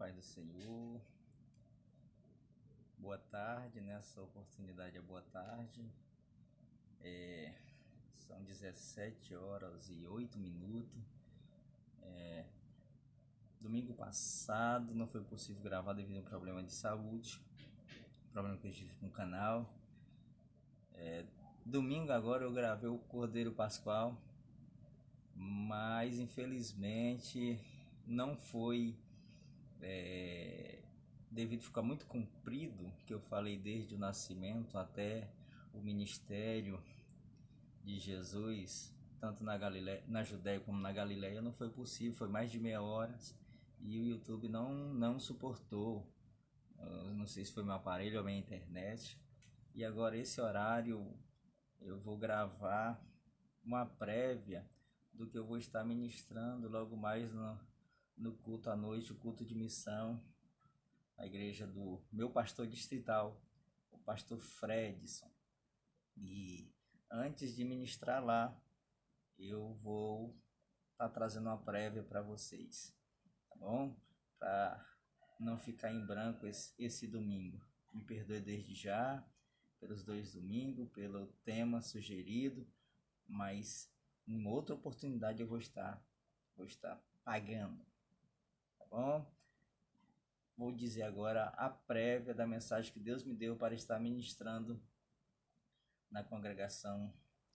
Paz do Senhor, boa tarde, nessa oportunidade é boa tarde, são 17 horas e 8 minutos. Domingo passado não foi possível gravar devido a um problema de saúde, problema que eu tive com o canal. Domingo agora eu gravei o Cordeiro Pascual, mas infelizmente não foi devido a ficar muito comprido, que eu falei desde o nascimento até o ministério de Jesus, tanto na Galileia, na Judéia como na Galileia, não foi possível, foi mais de meia hora e o YouTube não suportou. Eu não sei se foi meu aparelho ou minha internet. E agora esse horário eu vou gravar uma prévia do que eu vou estar ministrando logo mais no culto à noite, o culto de missão, a igreja do meu pastor distrital, o pastor Fredson. E antes de ministrar lá, eu vou estar trazendo uma prévia para vocês, tá bom? Para não ficar em branco esse domingo. Me perdoe desde já pelos 2 domingos, pelo tema sugerido, mas em outra oportunidade eu vou estar pagando, tá bom? Vou dizer agora a prévia da mensagem que Deus me deu para estar ministrando na congregação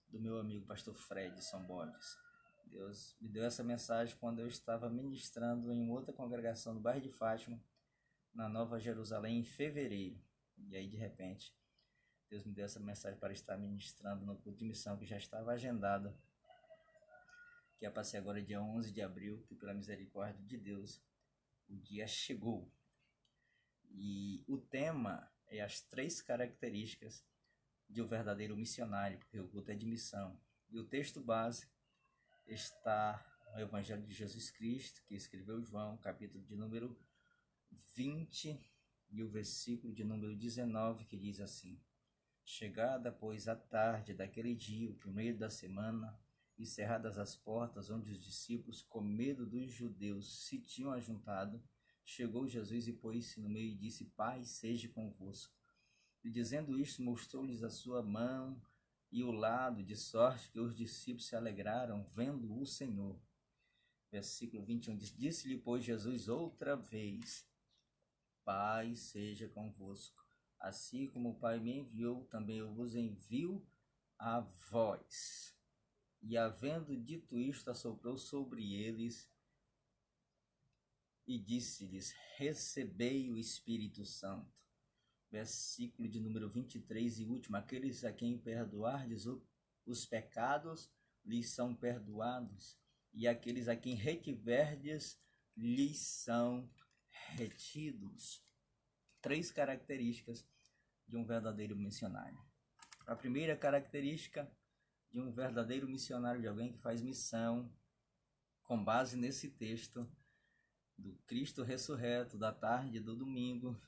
do meu amigo pastor Fredson Borges. Deus me deu essa mensagem quando eu estava ministrando em outra congregação do bairro de Fátima, na Nova Jerusalém, em fevereiro. E aí, de repente, Deus me deu essa mensagem para estar ministrando no culto de missão que já estava agendado, que ia passar agora dia 11 de abril, que pela misericórdia de Deus, o dia chegou. E o tema é as 3 características de um verdadeiro missionário, porque o culto é de missão. E o texto base está no Evangelho de Jesus Cristo, que escreveu João, capítulo de número 20 e o versículo de número 19, que diz assim: Chegada, pois, a tarde daquele dia, o primeiro da semana, e cerradas as portas onde os discípulos, com medo dos judeus, se tinham ajuntado, chegou Jesus e pôs-se no meio e disse: Paz seja convosco. E dizendo isto, mostrou-lhes a sua mão e o lado, de sorte que os discípulos se alegraram, vendo o Senhor. Versículo 21 diz: Disse-lhe, pois, Jesus outra vez: Paz seja convosco. Assim como o Pai me enviou, também eu vos envio a vós. E havendo dito isto, assoprou sobre eles e disse-lhes: Recebei o Espírito Santo. Versículo de número 23 e último: Aqueles a quem perdoardes os pecados, lhes são perdoados, e aqueles a quem retiverdes, lhes são retidos. 3 características de um verdadeiro missionário. A primeira característica de um verdadeiro missionário, de alguém que faz missão, com base nesse texto do Cristo ressurreto, da tarde do domingo,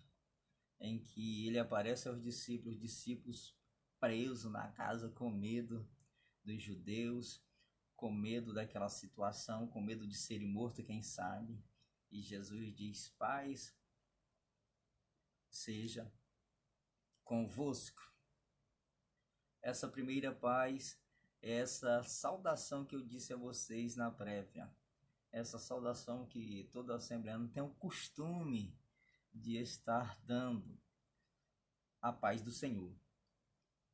em que ele aparece aos discípulos presos na casa com medo dos judeus, com medo daquela situação, com medo de serem mortos, quem sabe. E Jesus diz: Paz seja convosco. Essa primeira paz é essa saudação que eu disse a vocês na prévia. Essa saudação que todo assembleano tem o costume de estar dando, a paz do Senhor.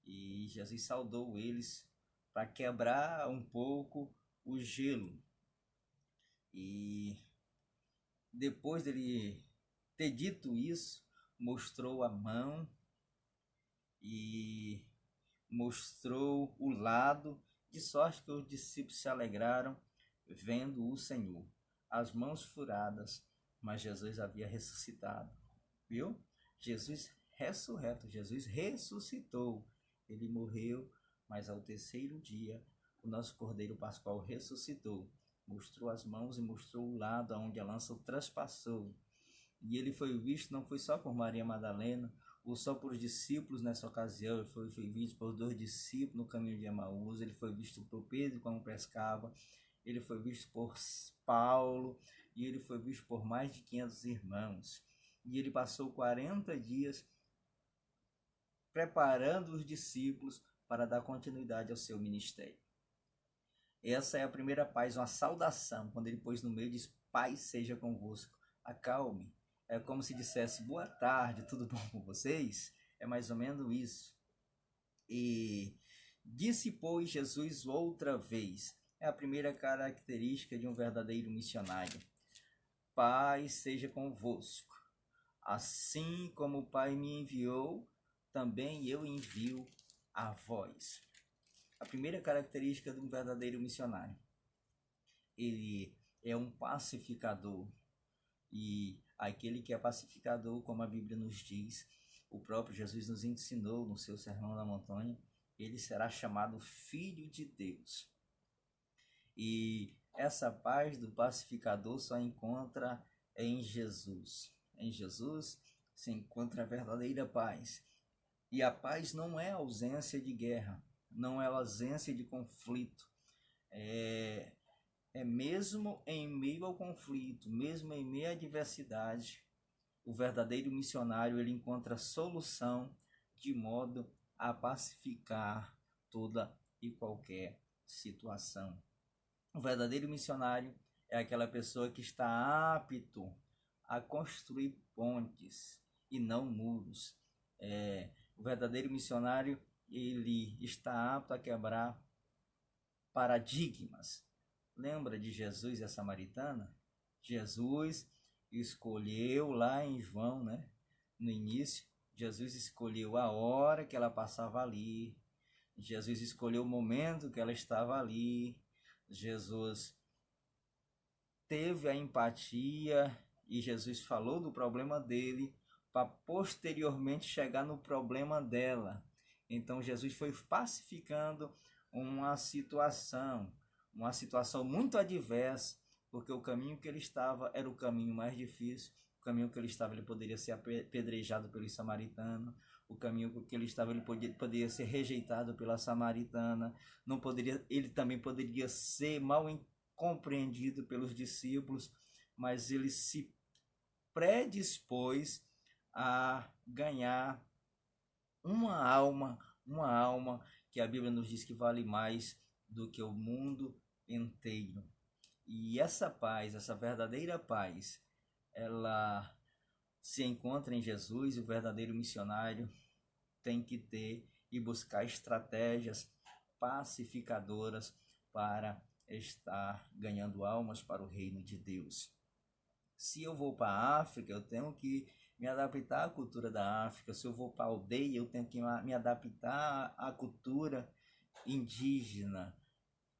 E Jesus saudou eles para quebrar um pouco o gelo. E depois dele ter dito isso, mostrou a mão e mostrou o lado, de sorte que os discípulos se alegraram vendo o Senhor. As mãos furadas, mas Jesus havia ressuscitado. Viu? Jesus ressurreto, Jesus ressuscitou. Ele morreu, mas ao terceiro dia o nosso Cordeiro Pascual ressuscitou. Mostrou as mãos e mostrou o lado onde a lança o traspassou. E ele foi visto não foi só por Maria Madalena, ou só por discípulos nessa ocasião. Ele foi visto por 2 discípulos no caminho de Emaús. Ele foi visto por Pedro quando pescava. Ele foi visto por Paulo. e ele foi visto por mais de 500 irmãos. E ele passou 40 dias preparando os discípulos para dar continuidade ao seu ministério. Essa é a primeira paz, uma saudação. Quando ele pôs no meio, diz: paz seja convosco, acalme. É como se dissesse: boa tarde, tudo bom com vocês? É mais ou menos isso. E disse, pois, Jesus outra vez. É a primeira característica de um verdadeiro missionário: paz seja convosco. Assim como o Pai me enviou, também eu envio a vós. A primeira característica de um verdadeiro missionário: ele é um pacificador. E aquele que é pacificador, como a Bíblia nos diz, o próprio Jesus nos ensinou no seu Sermão da Montanha, ele será chamado Filho de Deus. E essa paz do pacificador só encontra em Jesus. Em Jesus se encontra a verdadeira paz. E a paz não é ausência de guerra, não é ausência de conflito. É mesmo em meio ao conflito, mesmo em meio à adversidade, o verdadeiro missionário ele encontra solução de modo a pacificar toda e qualquer situação. O verdadeiro missionário é aquela pessoa que está apto a construir pontes e não muros. O verdadeiro missionário ele está apto a quebrar paradigmas. Lembra de Jesus e a samaritana? Jesus escolheu lá em João, né? No início, Jesus escolheu a hora que ela passava ali. Jesus escolheu o momento que ela estava ali. Jesus teve a empatia e Jesus falou do problema dele para posteriormente chegar no problema dela. Então Jesus foi pacificando uma situação muito adversa, porque o caminho que ele estava era o caminho mais difícil. O caminho que ele estava, ele poderia ser apedrejado pelo samaritano. O caminho que ele estava, ele poderia ser rejeitado pela samaritana. Ele também poderia ser mal compreendido pelos discípulos, mas ele se predispôs a ganhar uma alma que a Bíblia nos diz que vale mais do que o mundo inteiro. E essa paz, essa verdadeira paz, ela se encontra em Jesus. E o verdadeiro missionário tem que ter e buscar estratégias pacificadoras para estar ganhando almas para o reino de Deus. Se eu vou para a África, eu tenho que me adaptar à cultura da África. Se eu vou para a aldeia, eu tenho que me adaptar à cultura indígena.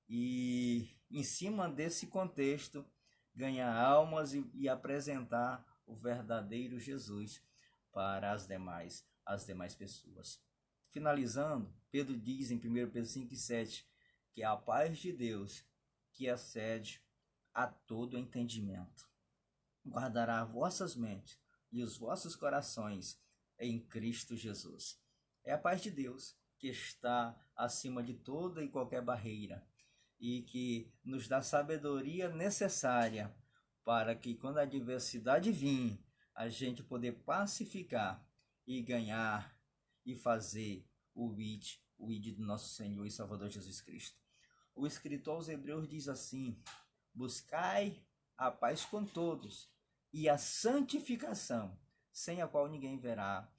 E em cima desse contexto, ganhar almas e apresentar o verdadeiro Jesus para as demais pessoas. Finalizando, Pedro diz em 1 Pedro 5,7 que a paz de Deus, que excede a todo entendimento, guardará vossas mentes e os vossos corações em Cristo Jesus. É a paz de Deus que está acima de toda e qualquer barreira e que nos dá sabedoria necessária para que, quando a adversidade vir, a gente poder pacificar e ganhar e fazer o id do nosso Senhor e Salvador Jesus Cristo. O escritor aos Hebreus diz assim: buscai a paz com todos e a santificação, sem a qual ninguém verá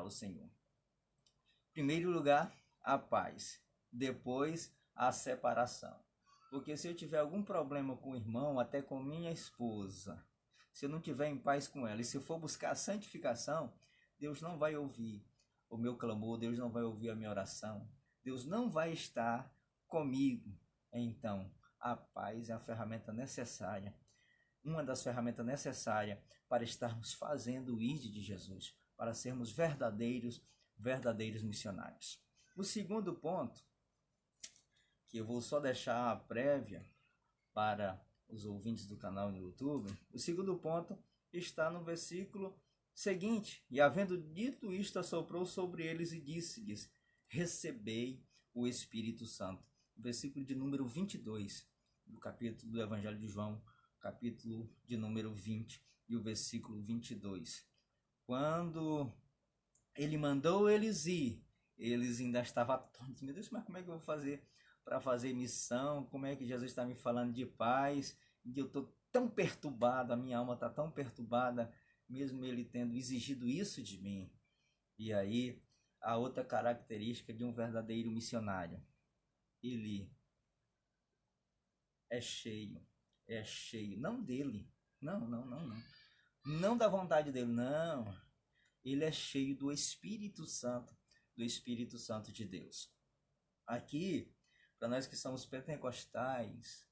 o Senhor. Em primeiro lugar, a paz. Depois, a separação. Porque se eu tiver algum problema com o irmão, até com minha esposa, se eu não tiver em paz com ela, e se eu for buscar a santificação, Deus não vai ouvir o meu clamor, Deus não vai ouvir a minha oração, Deus não vai estar comigo. Então, a paz é a ferramenta necessária, uma das ferramentas necessárias para estarmos fazendo o id de Jesus, para sermos verdadeiros missionários. O segundo ponto, que eu vou só deixar a prévia para os ouvintes do canal no YouTube, o segundo ponto está no versículo seguinte: e havendo dito isto, assoprou sobre eles e disse-lhes: recebei o Espírito Santo. Versículo de número 22 do capítulo do Evangelho de João, capítulo de número 20 e o versículo 22. Quando ele mandou eles ir, eles ainda estavam atônitos. Meu Deus, mas como é que eu vou fazer para fazer missão? Como é que Jesus está me falando de paz? E eu estou tão perturbado, a minha alma está tão perturbada, mesmo ele tendo exigido isso de mim. E aí, a outra característica de um verdadeiro missionário, ele é cheio, não dele, não da vontade dele, não. Ele é cheio do Espírito Santo de Deus. Aqui, para nós que somos pentecostais,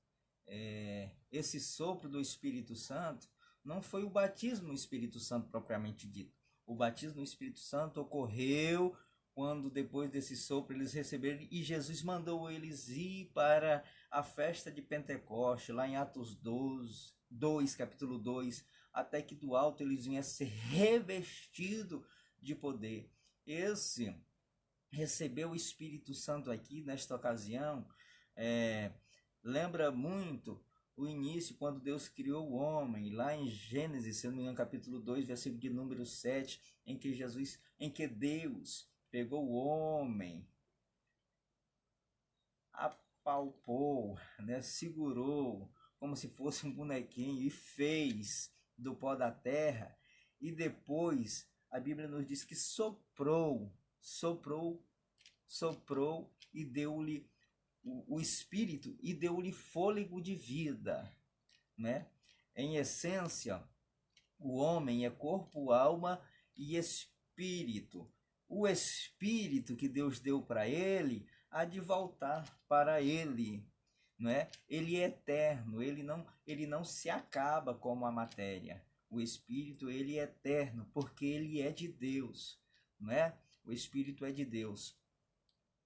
esse sopro do Espírito Santo não foi o batismo no Espírito Santo propriamente dito. O batismo no Espírito Santo ocorreu quando depois desse sopro eles receberam e Jesus mandou eles ir para a festa de Pentecoste, lá em Atos 2, capítulo 2, até que do alto eles vinham a ser revestidos de poder. Esse recebeu o Espírito Santo aqui nesta ocasião, lembra muito o início, quando Deus criou o homem, lá em Gênesis, se não me engano, capítulo 2, versículo de número 7, em que Deus pegou o homem, apalpou, né, segurou, como se fosse um bonequinho, e fez do pó da terra, e depois a Bíblia nos diz que soprou e deu-lhe o Espírito e deu-lhe fôlego de vida, né? Em essência, o homem é corpo, alma e espírito. O espírito que Deus deu para ele há de voltar para ele, não é? Ele é eterno, ele não se acaba como a matéria. O espírito, ele é eterno, porque ele é de Deus, não é? O espírito é de Deus.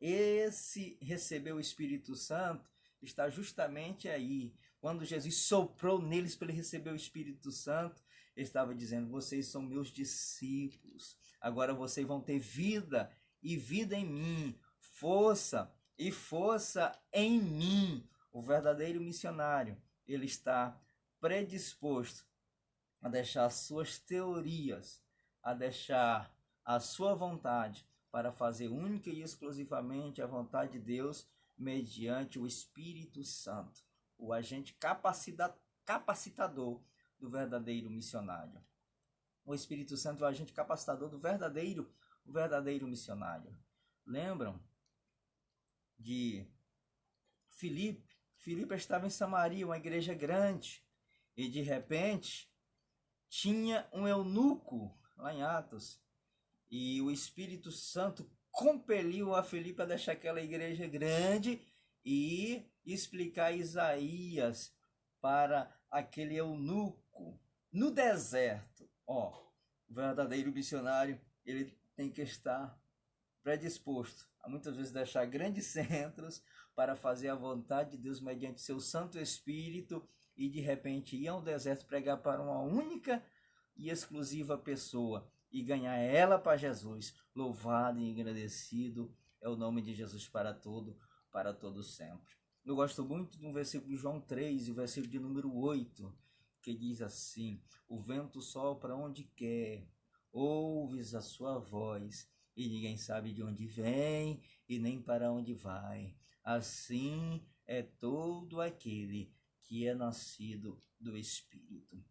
Esse receber o Espírito Santo está justamente aí. Quando Jesus soprou neles para ele receber o Espírito Santo, ele estava dizendo: vocês são meus discípulos, agora vocês vão ter vida e vida em mim, força e força em mim. O verdadeiro missionário, ele está predisposto a deixar as suas teorias, a deixar a sua vontade para fazer única e exclusivamente a vontade de Deus mediante o Espírito Santo, o agente capacitador do verdadeiro missionário. O Espírito Santo é o agente capacitador do verdadeiro missionário. Lembram de Filipe? Filipe estava em Samaria, uma igreja grande, e de repente tinha um eunuco lá em Atos, e o Espírito Santo compeliu a Filipe a deixar aquela igreja grande e explicar Isaías para aquele eunuco no deserto. O verdadeiro missionário, ele tem que estar predisposto a muitas vezes deixar grandes centros para fazer a vontade de Deus mediante seu Santo Espírito e de repente ir ao deserto pregar para uma única e exclusiva pessoa e ganhar ela para Jesus. Louvado e agradecido é o nome de Jesus para todo sempre. Eu gosto muito de um versículo de João 3, o versículo de número 8, que diz assim: o vento sopra onde quer, ouves a sua voz, e ninguém sabe de onde vem e nem para onde vai. Assim é todo aquele que é nascido do Espírito.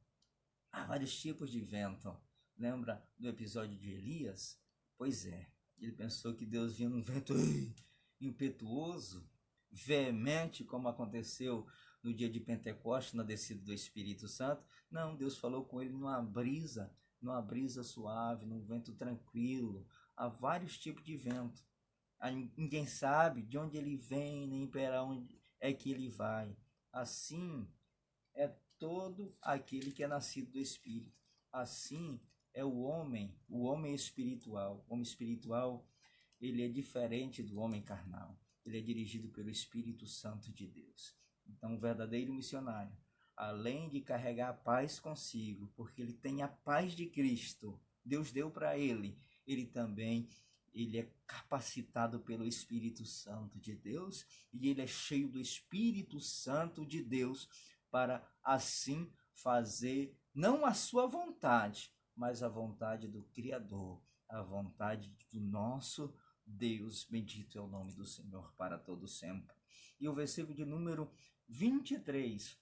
Há vários tipos de vento. Lembra do episódio de Elias? Pois é, ele pensou que Deus vinha num vento impetuoso, veemente, como aconteceu no dia de Pentecostes, na descida do Espírito Santo. Não, Deus falou com ele numa brisa suave, num vento tranquilo. Há vários tipos de vento. Ninguém sabe de onde ele vem, nem para onde é que ele vai. Assim é todo aquele que é nascido do Espírito. Assim é o homem espiritual. O homem espiritual, ele é diferente do homem carnal. Ele é dirigido pelo Espírito Santo de Deus. Então, o verdadeiro missionário, além de carregar a paz consigo, porque ele tem a paz de Cristo, Deus deu para ele, ele é capacitado pelo Espírito Santo de Deus e ele é cheio do Espírito Santo de Deus para assim fazer não a sua vontade, mas a vontade do Criador, a vontade do nosso Deus. Bendito é o nome do Senhor para todo sempre. E o versículo de número 23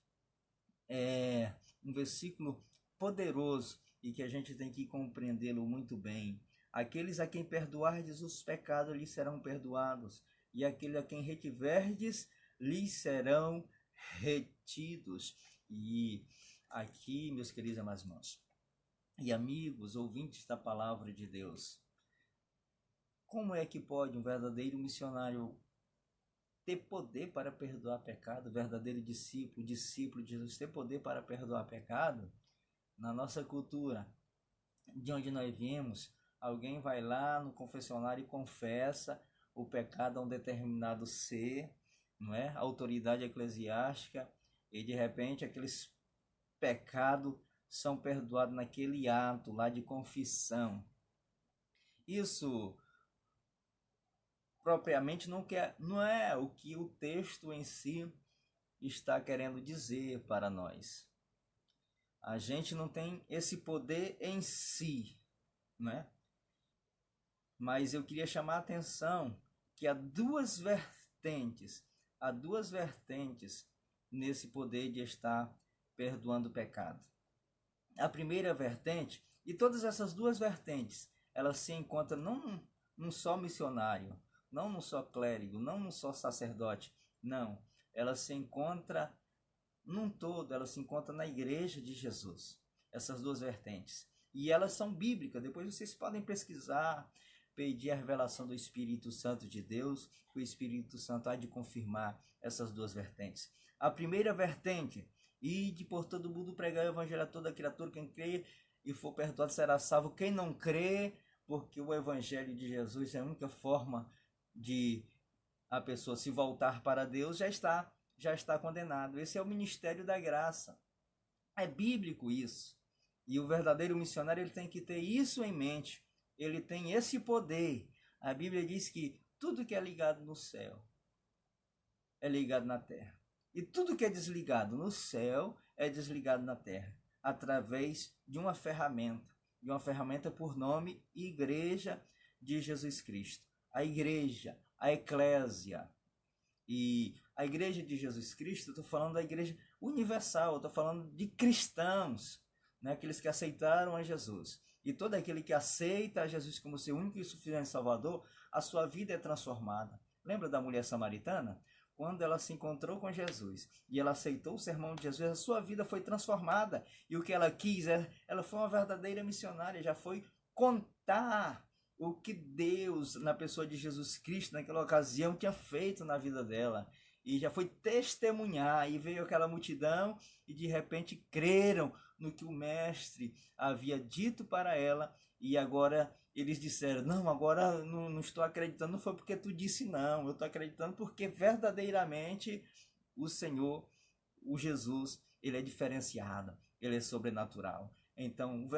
é um versículo poderoso e que a gente tem que compreendê-lo muito bem. Aqueles a quem perdoardes os pecados lhes serão perdoados, e aquele a quem retiverdes lhes serão retidos. E aqui, meus queridos amados irmãos e amigos, ouvintes da palavra de Deus, como é que pode um verdadeiro missionário ter poder para perdoar pecado, verdadeiro discípulo de Jesus ter poder para perdoar pecado? Na nossa cultura, de onde nós viemos, alguém vai lá no confessionário e confessa o pecado a um determinado ser, não é? A autoridade eclesiástica, e de repente aqueles pecados são perdoados naquele ato lá de confissão. Isso propriamente não é o que o texto em si está querendo dizer para nós. A gente não tem esse poder em si, né? Mas eu queria chamar a atenção que há duas vertentes nesse poder de estar perdoando o pecado. A primeira vertente, e todas essas duas vertentes, elas se encontram não num só missionário, não num só clérigo, não num só sacerdote, não. Elas se encontram num todo, elas se encontram na igreja de Jesus, essas duas vertentes. E elas são bíblicas, depois vocês podem pesquisar, pedir a revelação do Espírito Santo de Deus, que o Espírito Santo há de confirmar essas duas vertentes. A primeira vertente: ide por todo mundo pregar o evangelho a toda criatura, quem crê e for perdoado será salvo, quem não crê, porque o evangelho de Jesus é a única forma de a pessoa se voltar para Deus, já está condenado. Esse é o ministério da graça. É bíblico isso. E o verdadeiro missionário ele tem que ter isso em mente. Ele tem esse poder. A Bíblia diz que tudo que é ligado no céu é ligado na terra. E tudo que é desligado no céu é desligado na terra, através de uma ferramenta por nome Igreja de Jesus Cristo. A igreja, a eclésia. E a Igreja de Jesus Cristo, eu estou falando da igreja universal, eu estou falando de cristãos, né? Aqueles que aceitaram a Jesus. E todo aquele que aceita a Jesus como seu único e suficiente Salvador, a sua vida é transformada. Lembra da mulher samaritana? Quando ela se encontrou com Jesus e ela aceitou o sermão de Jesus, a sua vida foi transformada. E o que ela quis, ela foi uma verdadeira missionária, já foi contar o que Deus, na pessoa de Jesus Cristo, naquela ocasião, tinha feito na vida dela. E já foi testemunhar, e veio aquela multidão e de repente creram no que o mestre havia dito para ela, e agora eles disseram: não, agora não estou acreditando, não foi porque tu disse não, eu estou acreditando porque verdadeiramente o Senhor, o Jesus, ele é diferenciado, ele é sobrenatural. Então,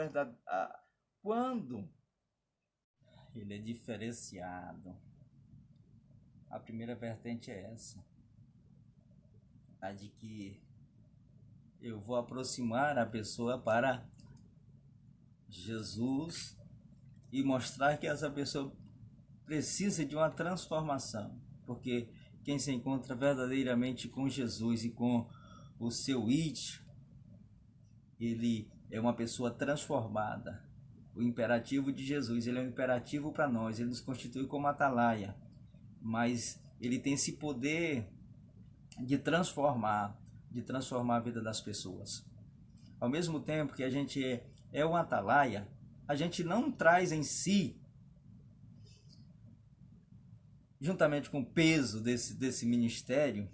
quando ele é diferenciado, a primeira vertente é essa, a de que eu vou aproximar a pessoa para Jesus e mostrar que essa pessoa precisa de uma transformação, porque quem se encontra verdadeiramente com Jesus e com o seu id, ele é uma pessoa transformada. O imperativo de Jesus, ele é um imperativo para nós, ele nos constitui como atalaia, mas ele tem esse poder de transformar a vida das pessoas. Ao mesmo tempo que a gente é um atalaia, a gente não traz em si, juntamente com o peso desse ministério,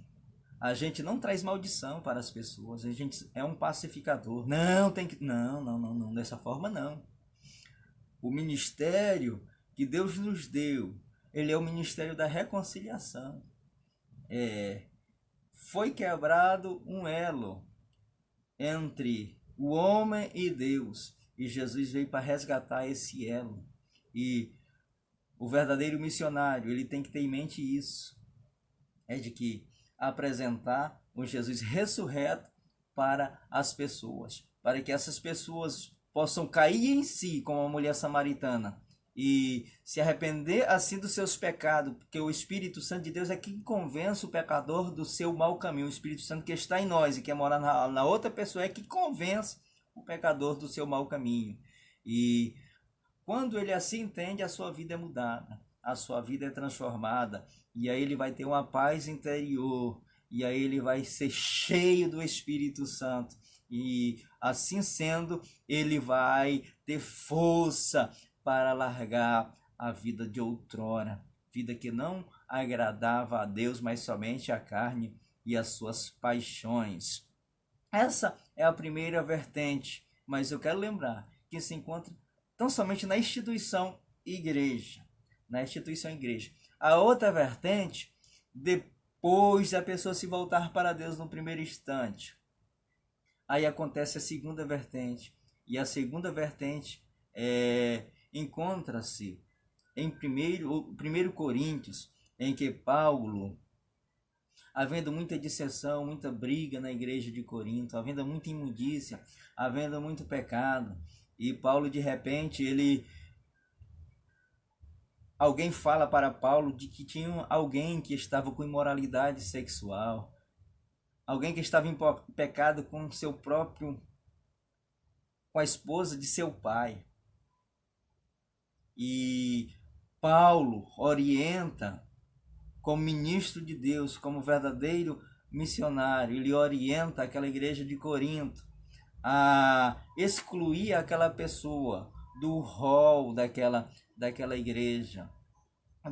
a gente não traz maldição para as pessoas, a gente é um pacificador. Não, dessa forma não. O ministério que Deus nos deu, ele é o ministério da reconciliação. Foi quebrado um elo entre o homem e Deus, e Jesus veio para resgatar esse elo. E o verdadeiro missionário, ele tem que ter em mente isso, é de que apresentar um Jesus ressurreto para as pessoas, para que essas pessoas possam cair em si, como a mulher samaritana, e se arrepender assim dos seus pecados, porque o Espírito Santo de Deus é quem convence o pecador do seu mau caminho. O Espírito Santo que está em nós e que mora na outra pessoa é que convence o pecador do seu mau caminho. E quando ele assim entende, a sua vida é mudada, a sua vida é transformada, e aí ele vai ter uma paz interior, e aí ele vai ser cheio do Espírito Santo, e assim sendo, ele vai ter força para largar a vida de outrora, vida que não agradava a Deus, mas somente a carne e as suas paixões. Essa é a primeira vertente, mas eu quero lembrar que se encontra tão somente na instituição igreja, na instituição igreja. A outra vertente, depois da pessoa se voltar para Deus no primeiro instante, aí acontece a segunda vertente, e a segunda vertente encontra-se em 1 Coríntios, em que Paulo, havendo muita dissensão, muita briga na igreja de Corinto, havendo muita imundícia, havendo muito pecado, e Paulo de repente, alguém fala para Paulo de que tinha alguém que estava com imoralidade sexual, alguém que estava em pecado com com a esposa de seu pai. E Paulo orienta, como ministro de Deus, como verdadeiro missionário, ele orienta aquela igreja de Corinto a excluir aquela pessoa do rol daquela igreja,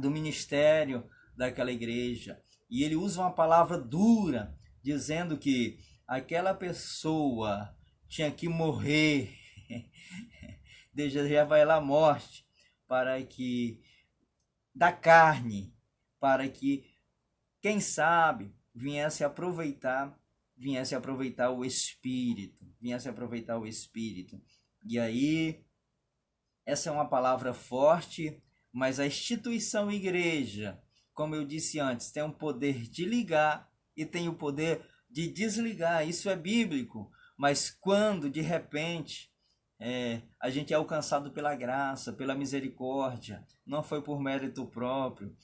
do ministério daquela igreja. E ele usa uma palavra dura, dizendo que aquela pessoa tinha que morrer, já vai lá a morte, para que da carne, para que, quem sabe, viesse a aproveitar o Espírito, E aí, essa é uma palavra forte, mas a instituição igreja, como eu disse antes, tem o poder de ligar e tem o poder de desligar. Isso é bíblico, mas quando de repente a gente é alcançado pela graça, pela misericórdia, não foi por mérito próprio.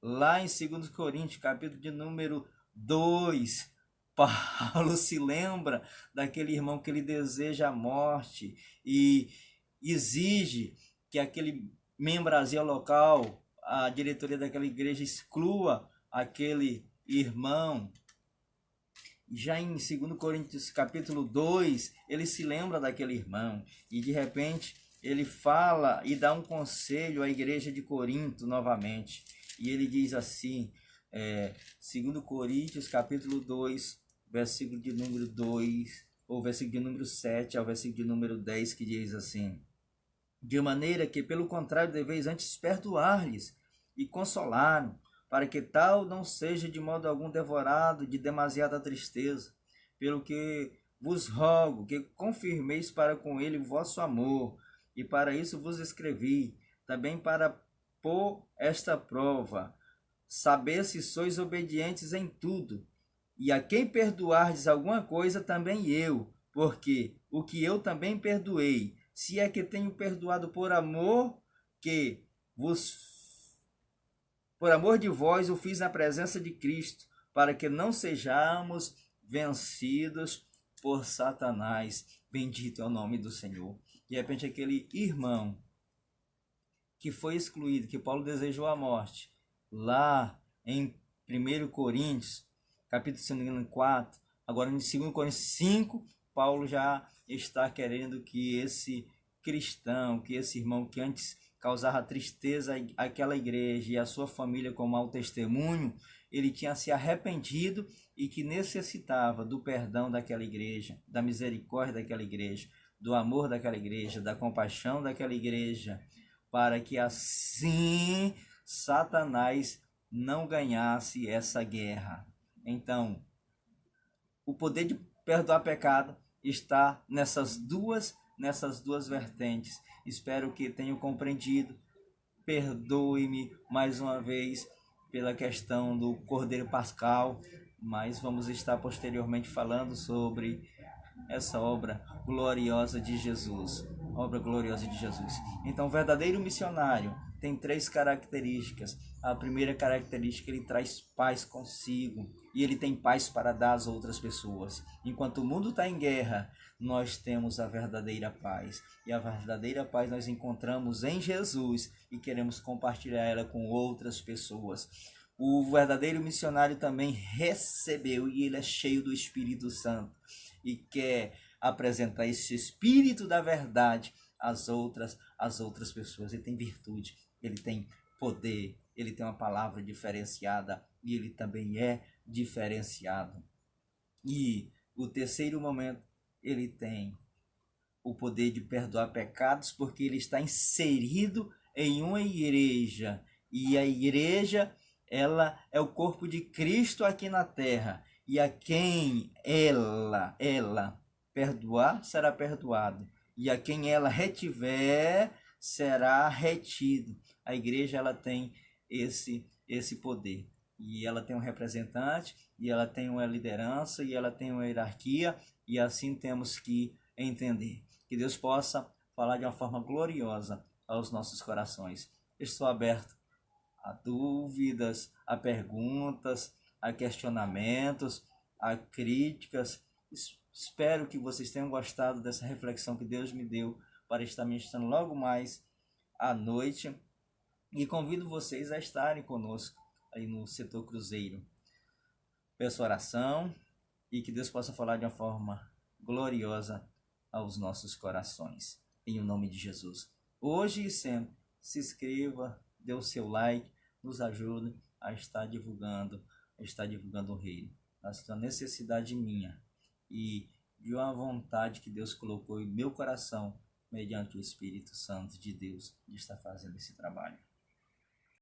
Lá em 2 Coríntios, capítulo de número 2, Paulo se lembra daquele irmão que ele deseja a morte e exige que aquele membrazia local, a diretoria daquela igreja, exclua aquele irmão. Já em 2 Coríntios capítulo 2, ele se lembra daquele irmão e de repente ele fala e dá um conselho à igreja de Corinto novamente. E ele diz assim, 2 Coríntios capítulo 2, versículo de número 2, ou versículo de número 7 ao versículo de número 10, que diz assim: de maneira que, pelo contrário, deveis antes perdoar-lhes e consolar, para que tal não seja de modo algum devorado de demasiada tristeza, pelo que vos rogo que confirmeis para com ele o vosso amor, e para isso vos escrevi, também para pôr esta prova, saber se sois obedientes em tudo. E a quem perdoardes alguma coisa, também eu, porque o que eu também perdoei, se é que tenho perdoado por amor de vós, o fiz na presença de Cristo, para que não sejamos vencidos por Satanás. Bendito é o nome do Senhor. De repente, aquele irmão que foi excluído, que Paulo desejou a morte, lá em 1 Coríntios, capítulo 4, agora em 2 Coríntios 5, Paulo já está querendo que esse cristão, que esse irmão que antes causava tristeza àquela igreja e à sua família com mau testemunho, ele tinha se arrependido e que necessitava do perdão daquela igreja, da misericórdia daquela igreja, do amor daquela igreja, da compaixão daquela igreja, para que assim Satanás não ganhasse essa guerra. Então, o poder de perdoar pecado está nessas duas vertentes. Espero que tenham compreendido. Perdoe-me mais uma vez pela questão do Cordeiro Pascal, mas vamos estar posteriormente falando sobre essa obra gloriosa de Jesus. Obra gloriosa de Jesus. Então, o verdadeiro missionário tem 3 características. A primeira característica, ele traz paz consigo e ele tem paz para dar às outras pessoas. Enquanto o mundo está em guerra, nós temos a verdadeira paz. E a verdadeira paz nós encontramos em Jesus e queremos compartilhar ela com outras pessoas. O verdadeiro missionário também recebeu e ele é cheio do Espírito Santo e quer apresentar esse Espírito da verdade às outras pessoas. Ele tem virtude, ele tem poder, ele tem uma palavra diferenciada e ele também é diferenciado. E o terceiro momento, ele tem o poder de perdoar pecados porque ele está inserido em uma igreja. E a igreja, ela é o corpo de Cristo aqui na terra. E a quem ela perdoar, será perdoado. E a quem ela retiver, será retido. A igreja, ela tem esse poder. E ela tem um representante, e ela tem uma liderança, e ela tem uma hierarquia, e assim temos que entender. Que Deus possa falar de uma forma gloriosa aos nossos corações. Estou aberto a dúvidas, a perguntas, a questionamentos, a críticas. Espero que vocês tenham gostado dessa reflexão que Deus me deu para estar ministrando logo mais à noite. E convido vocês a estarem conosco aí no Setor Cruzeiro. Peço oração e que Deus possa falar de uma forma gloriosa aos nossos corações. Em nome de Jesus. Hoje e sempre, se inscreva, dê o seu like, nos ajude a estar divulgando o reino. Essa é uma necessidade minha e de uma vontade que Deus colocou em meu coração, mediante o Espírito Santo de Deus, de estar fazendo esse trabalho.